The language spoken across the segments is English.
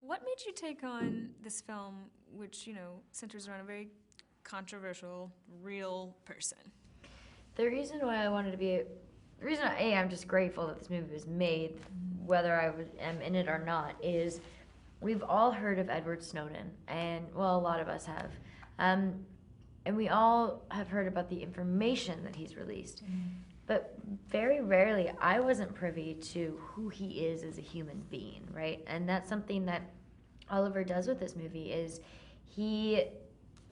What made you take on this film, which, centers around a very controversial, real person? The reason why I wanted to be, the reason I'm just grateful that this movie was made, whether am in it or not, is we've all heard of Edward Snowden, and well, a lot of us have, um, and we all have heard about the information that he's released. But very rarely, I wasn't privy to who he is as a human being, right? And that's something that Oliver does with this movie is he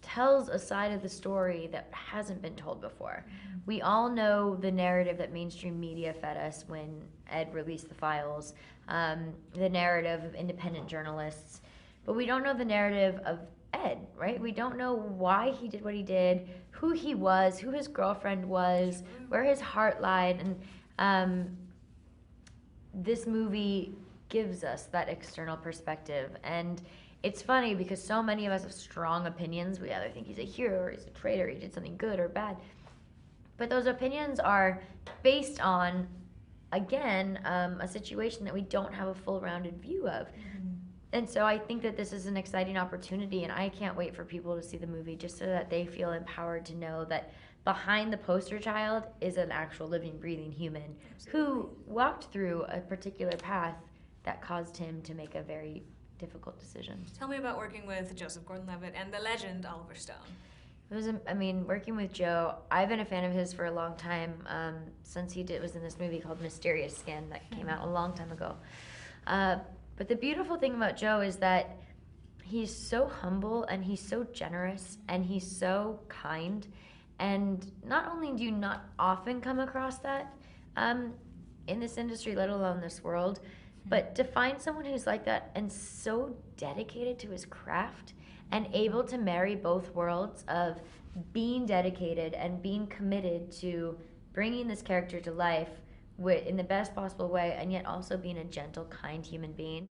tells a side of the story that hasn't been told before. We all know the narrative that mainstream media fed us when Ed released the files, the narrative of independent journalists, but we don't know the narrative of Ed, right? We don't know why he did what he did, who he was, who his girlfriend was, where his heart lied, and this movie gives us that external perspective. And it's funny because so many of us have strong opinions. We either think he's a hero or he's a traitor, he did something good or bad. But those opinions are based on, again, a situation that we don't have a full rounded view of. And so I think that this is an exciting opportunity, and I can't wait for people to see the movie just so that they feel empowered to know that behind the poster child is an actual living, breathing human who walked through a particular path that caused him to make a very difficult decision. Tell me about working with Joseph Gordon-Levitt and the legend Oliver Stone. It was, working with Joe, I've been a fan of his for a long time, since was in this movie called Mysterious Skin that came out a long time ago. But the beautiful thing about Joe is that he's so humble and he's so generous and he's so kind. And not only do you not often come across that in this industry, let alone this world, but to find someone who's like that and so dedicated to his craft and able to marry both worlds of being dedicated and being committed to bringing this character to life in the best possible way, and yet also being a gentle, kind human being.